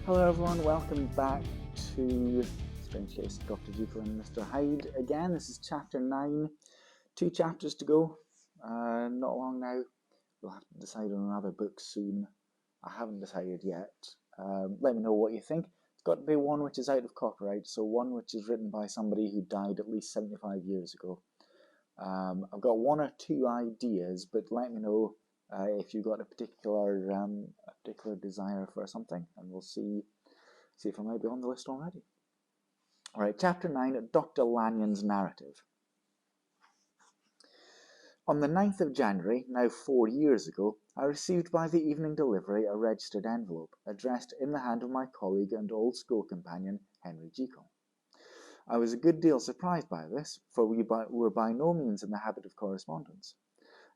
Hello everyone, welcome back to Strange Case of Dr. Jekyll and Mr. Hyde. Again, this is chapter 9, 2 chapters to go, not long now. We'll have to decide on another book soon. I haven't decided yet. Let me know what you think. It's got to be one which is out of copyright, so one which is written by somebody who died at least 75 years ago. I've got one or two ideas, but let me know if you've got a particular desire for something, and we'll see if I might be on the list already. All right, chapter 9, Dr. Lanyon's narrative. On the 9th of January, now 4 years ago, I received by the evening delivery a registered envelope, addressed in the hand of my colleague and old school companion, Henry Jekyll. I was a good deal surprised by this, for we were by no means in the habit of correspondence.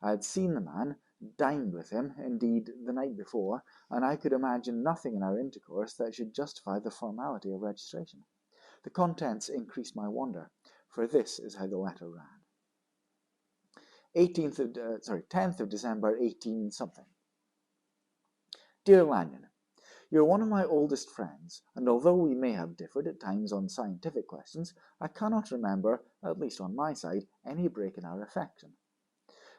I had seen the man, dined with him, indeed, the night before, and I could imagine nothing in our intercourse that should justify the formality of registration. The contents increased my wonder, for this is how the letter ran. 10th of December, 18-something. Dear Lanyon, you're one of my oldest friends, and although we may have differed at times on scientific questions, I cannot remember, at least on my side, any break in our affection.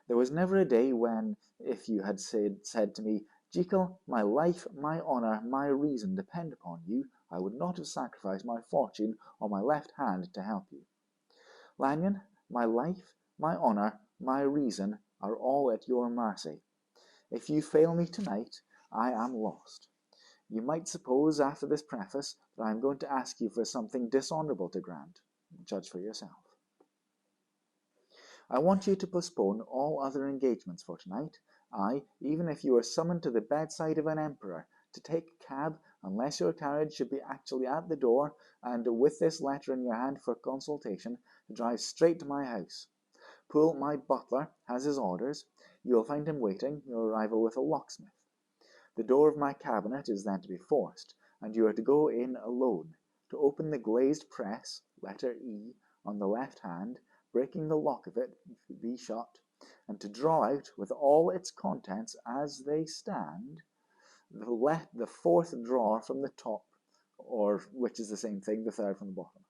There was never a day when, if you had said to me, Jekyll, my life, my honour, my reason depend upon you, I would not have sacrificed my fortune or my left hand to help you. Lanyon, my life, my honour, my reason are all at your mercy. If you fail me tonight, I am lost. You might suppose, after this preface, that I am going to ask you for something dishonourable to grant. Judge for yourself. I want you to postpone all other engagements for tonight. Even if you are summoned to the bedside of an emperor, to take a cab, unless your carriage should be actually at the door, and with this letter in your hand for consultation, to drive straight to my house. Poole, my butler, has his orders. You will find him waiting your arrival with a locksmith. The door of my cabinet is then to be forced, and you are to go in alone, to open the glazed press, letter E, on the left hand, breaking the lock of it, be shut, and to draw out, with all its contents as they stand, the fourth drawer from the top, or, which is the same thing, the third from the bottom.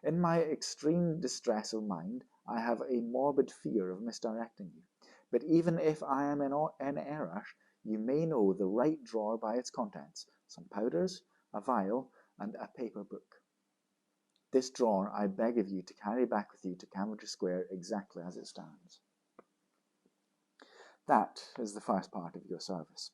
In my extreme distress of mind, I have a morbid fear of misdirecting you, but even if I am in error, you may know the right drawer by its contents, some powders, a vial, and a paper book. This drawer I beg of you to carry back with you to Cambridge Square exactly as it stands. That is the first part of your service.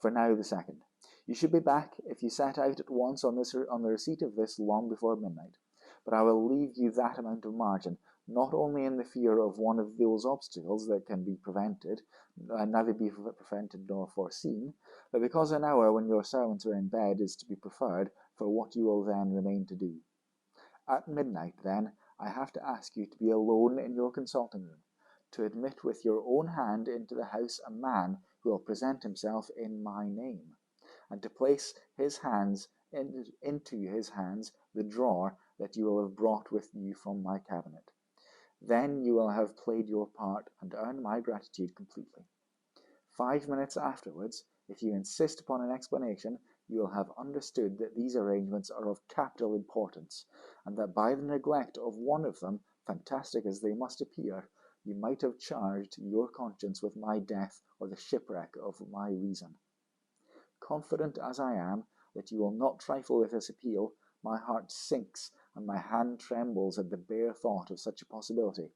For now, the second. You should be back, if you set out at once on the receipt of this, long before midnight. But I will leave you that amount of margin, not only in the fear of one of those obstacles that can be prevented, neither be prevented nor foreseen, but because an hour when your servants are in bed is to be preferred for what you will then remain to do. At midnight, then, I have to ask you to be alone in your consulting room, to admit with your own hand into the house a man who will present himself in my name, and to place into his hands the drawer that you will have brought with you from my cabinet. Then you will have played your part and earned my gratitude completely. 5 minutes afterwards, if you insist upon an explanation, you will have understood that these arrangements are of capital importance, and that by the neglect of one of them, fantastic as they must appear, you might have charged your conscience with my death or the shipwreck of my reason. Confident as I am that you will not trifle with this appeal, my heart sinks and my hand trembles at the bare thought of such a possibility.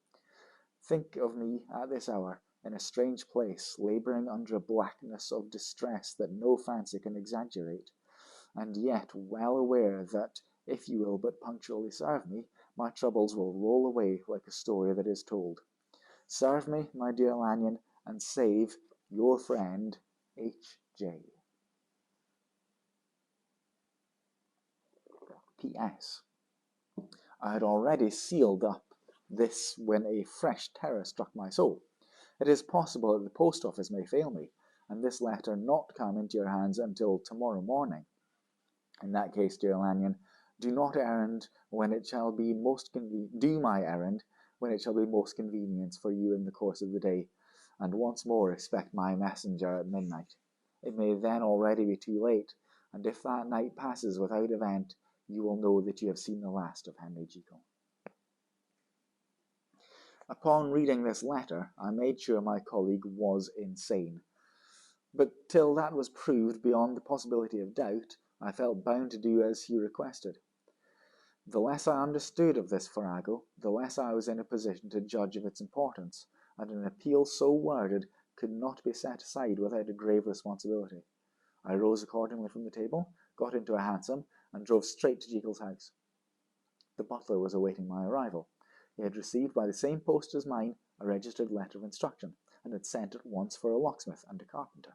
Think of me at this hour, in a strange place, labouring under a blackness of distress that no fancy can exaggerate, and yet well aware that, if you will but punctually serve me, my troubles will roll away like a story that is told. Serve me, my dear Lanyon, and save your friend, H.J. P.S. I had already sealed up this when a fresh terror struck my soul. It is possible that the post office may fail me, and this letter not come into your hands until tomorrow morning. In that case, dear Lanyon, do my errand when it shall be most convenient for you in the course of the day, and once more expect my messenger at midnight. It may then already be too late, and if that night passes without event, you will know that you have seen the last of Henry Jekyll. Upon reading this letter, I made sure my colleague was insane. But till that was proved beyond the possibility of doubt, I felt bound to do as he requested. The less I understood of this farrago, the less I was in a position to judge of its importance, and an appeal so worded could not be set aside without a grave responsibility. I rose accordingly from the table, got into a hansom, and drove straight to Jekyll's house. The butler was awaiting my arrival. He had received by the same post as mine a registered letter of instruction, and had sent at once for a locksmith and a carpenter.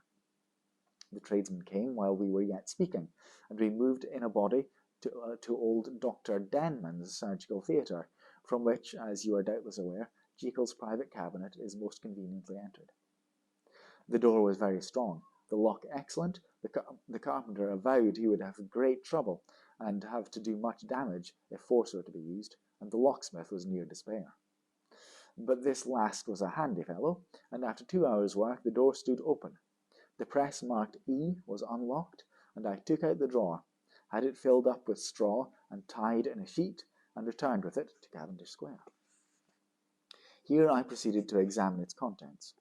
The tradesmen came while we were yet speaking, and we moved in a body to old Dr. Denman's surgical theatre, from which, as you are doubtless aware, Jekyll's private cabinet is most conveniently entered. The door was very strong, the lock excellent. The carpenter avowed he would have great trouble, and have to do much damage if force were to be used, and the locksmith was near despair. But this last was a handy fellow, and after 2 hours' work the door stood open. The press marked E was unlocked, and I took out the drawer, had it filled up with straw and tied in a sheet, and returned with it to Cavendish Square. Here I proceeded to examine its contents.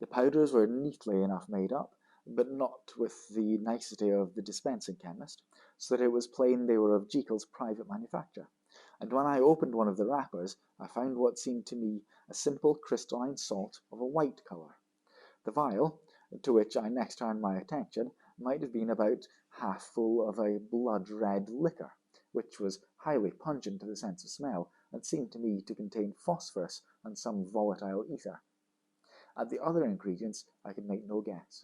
The powders were neatly enough made up, but not with the nicety of the dispensing chemist, so that it was plain they were of Jekyll's private manufacture, and when I opened one of the wrappers, I found what seemed to me a simple crystalline salt of a white colour. The vial, to which I next turned my attention, might have been about half full of a blood-red liquor, which was highly pungent to the sense of smell, and seemed to me to contain phosphorus and some volatile ether. At the other ingredients I could make no guess.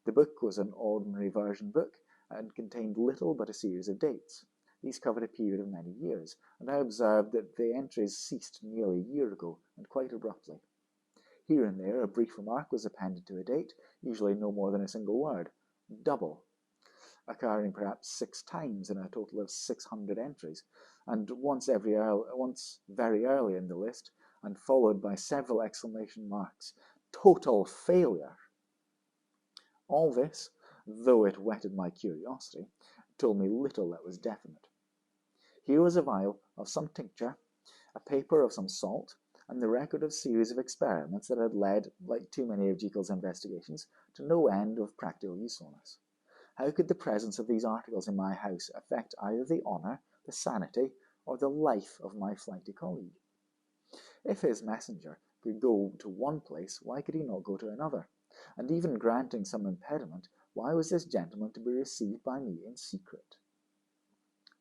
The book was an ordinary version book, and contained little but a series of dates. These covered a period of many years, and I observed that the entries ceased nearly a year ago, and quite abruptly. Here and there a brief remark was appended to a date, usually no more than a single word, double, occurring perhaps 6 times in a total of 600 entries, and once very early in the list, and followed by several exclamation marks. Total failure! All this, though it whetted my curiosity, told me little that was definite. Here was a vial of some tincture, a paper of some salt, and the record of a series of experiments that had led, like too many of Jekyll's investigations, to no end of practical usefulness. How could the presence of these articles in my house affect either the honour, the sanity, or the life of my flighty colleague? If his messenger could go to one place, why could he not go to another? And even granting some impediment, why was this gentleman to be received by me in secret?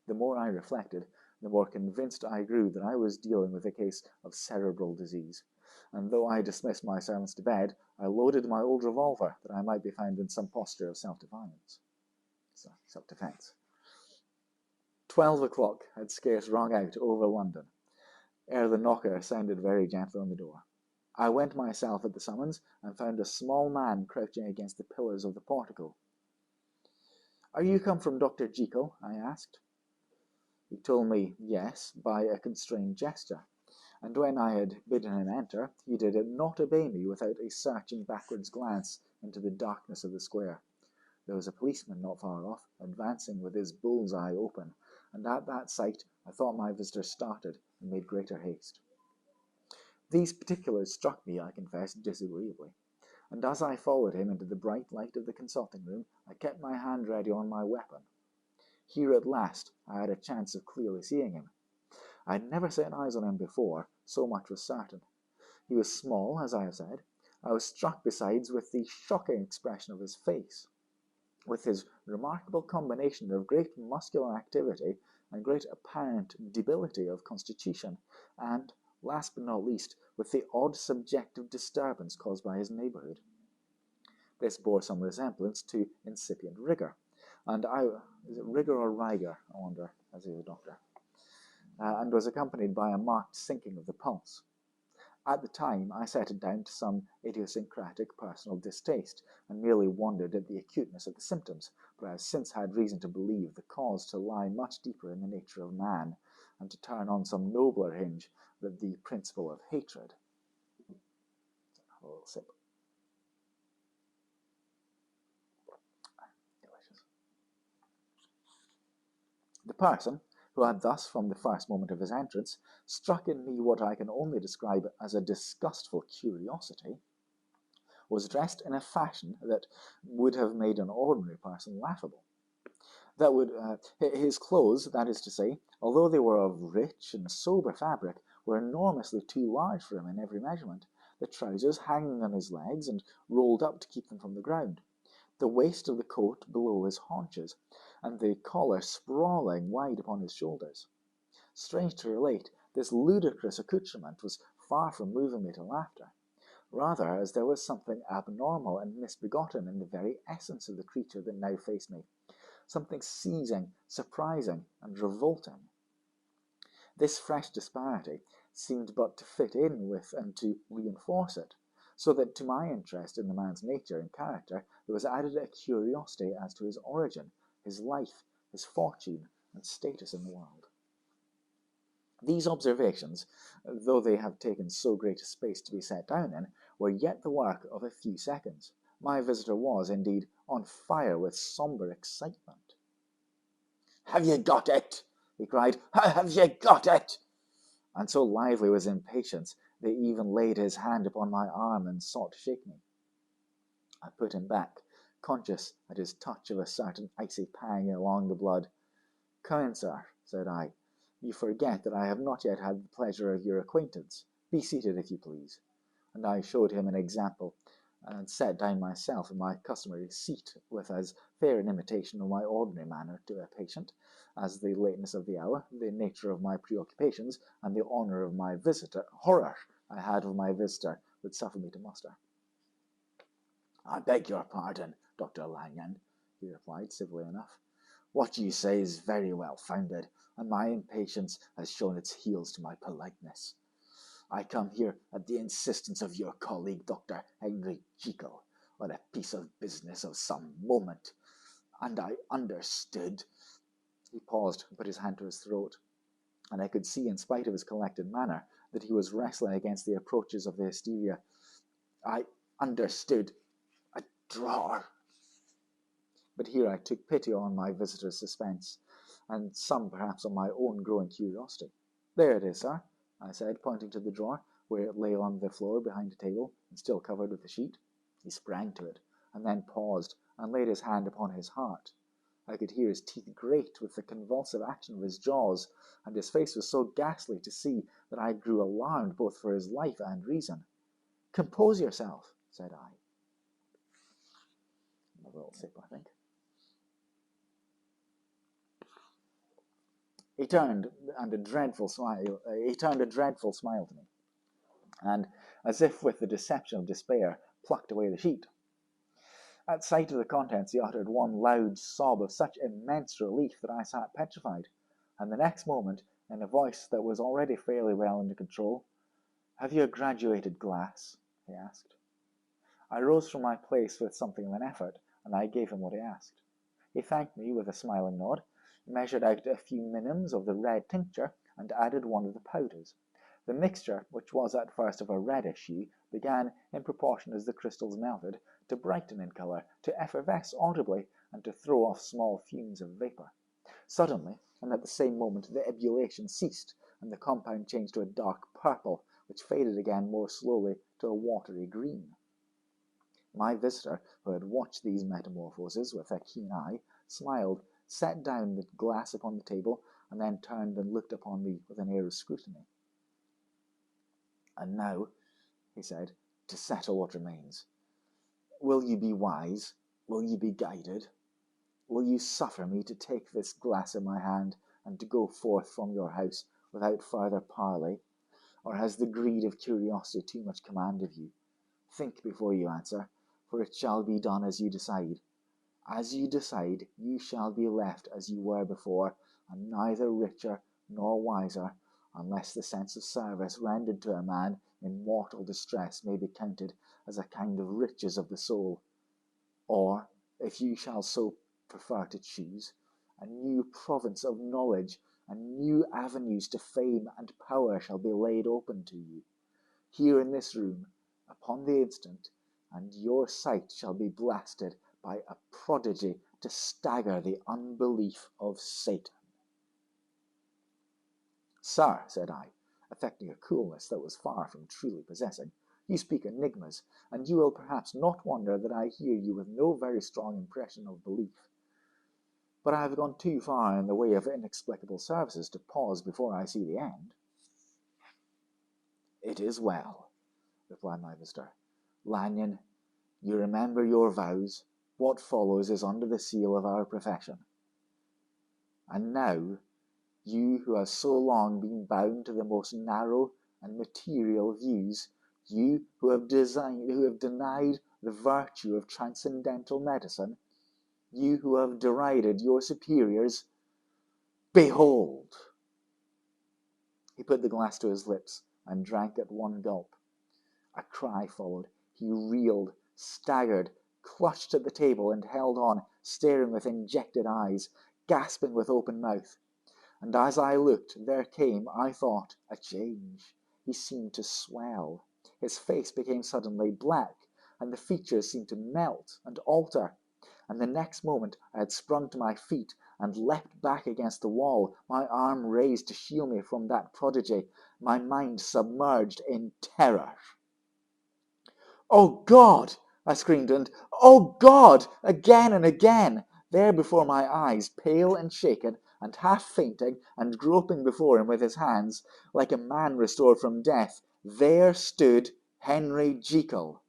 The more I reflected, the more convinced I grew that I was dealing with a case of cerebral disease, and though I dismissed my servants to bed, I loaded my old revolver that I might be found in some posture of self-defense. 12 o'clock had scarce rung out over London, ere the knocker sounded very gently on the door. I went myself at the summons, and found a small man crouching against the pillars of the portico. "Are you come from Dr. Jekyll?" I asked. He told me yes by a constrained gesture, and when I had bidden him enter, he did not obey me without a searching backwards glance into the darkness of the square. There was a policeman not far off, advancing with his bull's eye open, and at that sight I thought my visitor started and made greater haste. These particulars struck me, I confess, disagreeably, and as I followed him into the bright light of the consulting room, I kept my hand ready on my weapon. Here at last I had a chance of clearly seeing him. I had never set eyes on him before, so much was certain. He was small, as I have said. I was struck besides with the shocking expression of his face, with his remarkable combination of great muscular activity and great apparent debility of constitution, and, last but not least, with the odd subjective disturbance caused by his neighbourhood. This bore some resemblance to incipient rigour, and is it rigour or rigor, I wonder, as he was a doctor, and was accompanied by a marked sinking of the pulse. At the time I set it down to some idiosyncratic personal distaste, and merely wondered at the acuteness of the symptoms, but I have since had reason to believe the cause to lie much deeper in the nature of man, and to turn on some nobler hinge than the principle of hatred. A little sip. Delicious. The person, who had thus, from the first moment of his entrance, struck in me what I can only describe as a disgustful curiosity, was dressed in a fashion that would have made an ordinary person laughable. His clothes, that is to say, although they were of rich and sober fabric, were enormously too large for him in every measurement, the trousers hanging on his legs and rolled up to keep them from the ground, the waist of the coat below his haunches, and the collar sprawling wide upon his shoulders. Strange to relate, this ludicrous accoutrement was far from moving me to laughter, rather as there was something abnormal and misbegotten in the very essence of the creature that now faced me, something seizing, surprising, and revolting. This fresh disparity seemed but to fit in with and to reinforce it, so that to my interest in the man's nature and character there was added a curiosity as to his origin, his life, his fortune, and status in the world. These observations, though they have taken so great a space to be set down in, were yet the work of a few seconds. My visitor was, indeed, on fire with sombre excitement. "Have you got it?" he cried. "Have you got it?" And so lively was impatience that he even laid his hand upon my arm and sought to shake me. I put him back, conscious at his touch of a certain icy pang along the blood. "Come in, sir," said I. "You forget that I have not yet had the pleasure of your acquaintance. Be seated, if you please." And I showed him an example, and sat down myself in my customary seat, with as fair an imitation of my ordinary manner to a patient, as the lateness of the hour, the nature of my preoccupations, and the horror I had of my visitor, would suffer me to muster. "I beg your pardon, Dr. Lanyon," he replied, civilly enough. "What you say is very well founded, and my impatience has shown its heels to my politeness. I come here at the insistence of your colleague, Dr. Henry Jekyll, on a piece of business of some moment, and I understood—" He paused and put his hand to his throat, and I could see, in spite of his collected manner, that he was wrestling against the approaches of the hysteria. "I understood a drawer." But here I took pity on my visitor's suspense, and some perhaps on my own growing curiosity. "There it is, sir," I said, pointing to the drawer, where it lay on the floor behind a table, and still covered with a sheet. He sprang to it, and then paused, and laid his hand upon his heart. I could hear his teeth grate with the convulsive action of his jaws, and his face was so ghastly to see that I grew alarmed both for his life and reason. "Compose yourself," said I. Another little sip, I think. He turned a dreadful smile to me, and, as if with the deception of despair, plucked away the sheet. At sight of the contents he uttered one loud sob of such immense relief that I sat petrified, and the next moment, in a voice that was already fairly well under control, "Have you a graduated glass?" he asked. I rose from my place with something of an effort, and I gave him what he asked. He thanked me with a smiling nod, measured out a few minims of the red tincture, and added one of the powders. The mixture, which was at first of a reddish hue, began, in proportion as the crystals melted, to brighten in colour, to effervesce audibly, and to throw off small fumes of vapour. Suddenly, and at the same moment, the ebullition ceased, and the compound changed to a dark purple, which faded again more slowly to a watery green. My visitor, who had watched these metamorphoses with a keen eye, smiled, set down the glass upon the table, and then turned and looked upon me with an air of scrutiny. "And now," he said, "to settle what remains. Will you be wise? Will you be guided? Will you suffer me to take this glass in my hand, and to go forth from your house without further parley? Or has the greed of curiosity too much command of you? Think before you answer, for it shall be done as you decide. As you decide, you shall be left as you were before, and neither richer nor wiser, unless the sense of service rendered to a man in mortal distress may be counted as a kind of riches of the soul. Or, if you shall so prefer to choose, a new province of knowledge and new avenues to fame and power shall be laid open to you, here in this room, upon the instant, and your sight shall be blasted by a prodigy to stagger the unbelief of Satan." "Sir," said I, affecting a coolness that was far from truly possessing, "you speak enigmas, and you will perhaps not wonder that I hear you with no very strong impression of belief. But I have gone too far in the way of inexplicable services to pause before I see the end." "It is well," replied my visitor. "Lanyon, you remember your vows. What follows is under the seal of our profession. And now, you who have so long been bound to the most narrow and material views, you who have denied the virtue of transcendental medicine, you who have derided your superiors, behold!" He put the glass to his lips and drank at one gulp. A cry followed. He reeled, staggered, clutched at the table, and held on, staring with injected eyes, gasping with open mouth. And as I looked, there came, I thought, a change. He seemed to swell. His face became suddenly black, and the features seemed to melt and alter. And the next moment I had sprung to my feet and leapt back against the wall, my arm raised to shield me from that prodigy, my mind submerged in terror. "Oh God!" I screamed, and "Oh God!" again and again. There before my eyes, pale and shaken, and half fainting, and groping before him with his hands, like a man restored from death, there stood Henry Jekyll.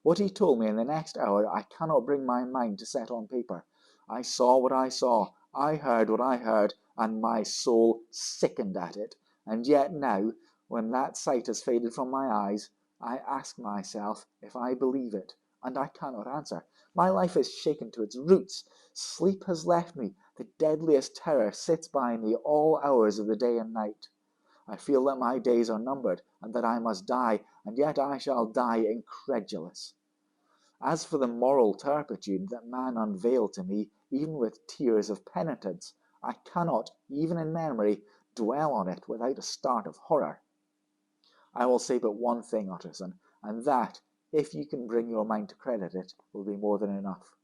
What he told me in the next hour I cannot bring my mind to set on paper. I saw what I saw, I heard what I heard, and my soul sickened at it. And yet now, when that sight has faded from my eyes, I ask myself if I believe it, and I cannot answer. My life is shaken to its roots. Sleep has left me. The deadliest terror sits by me all hours of the day and night. I feel that my days are numbered, and that I must die, and yet I shall die incredulous. As for the moral turpitude that man unveiled to me, even with tears of penitence, I cannot, even in memory, dwell on it without a start of horror. I will say but one thing, Utterson, and that, if you can bring your mind to credit it, will be more than enough.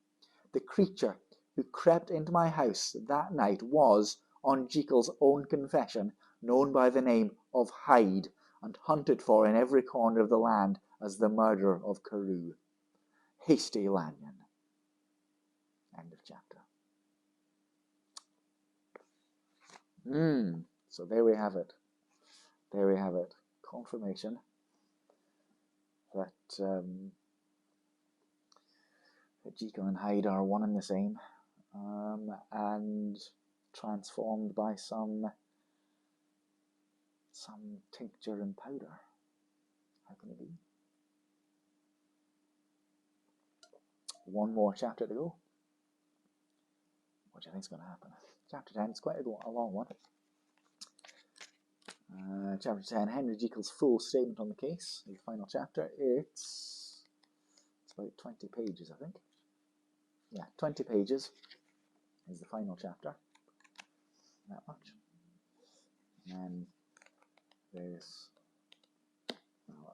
The creature who crept into my house that night was, on Jekyll's own confession, known by the name of Hyde, and hunted for in every corner of the land as the murderer of Carew. Hasty Lanyon. End of chapter. So there we have it. There we have it. Confirmation that Jekyll and Hyde are one and the same, and transformed by some tincture and powder. How can it be? One more chapter to go. What do you think is going to happen? Chapter 10 is quite a long one. Chapter 10, Henry Jekyll's full statement on the case. The final chapter, it's about 20 pages, I think. Yeah, 20 pages is the final chapter. That much. And there's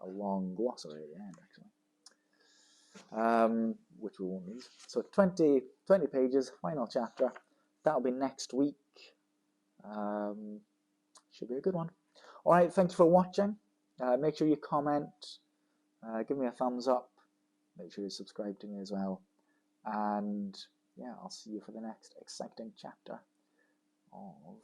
a long glossary at the end, actually, which we won't read. So 20 pages, final chapter. That'll be next week. Should be a good one. Alright, thanks for watching. Make sure you comment, give me a thumbs up, make sure you subscribe to me as well, and yeah, I'll see you for the next exciting chapter of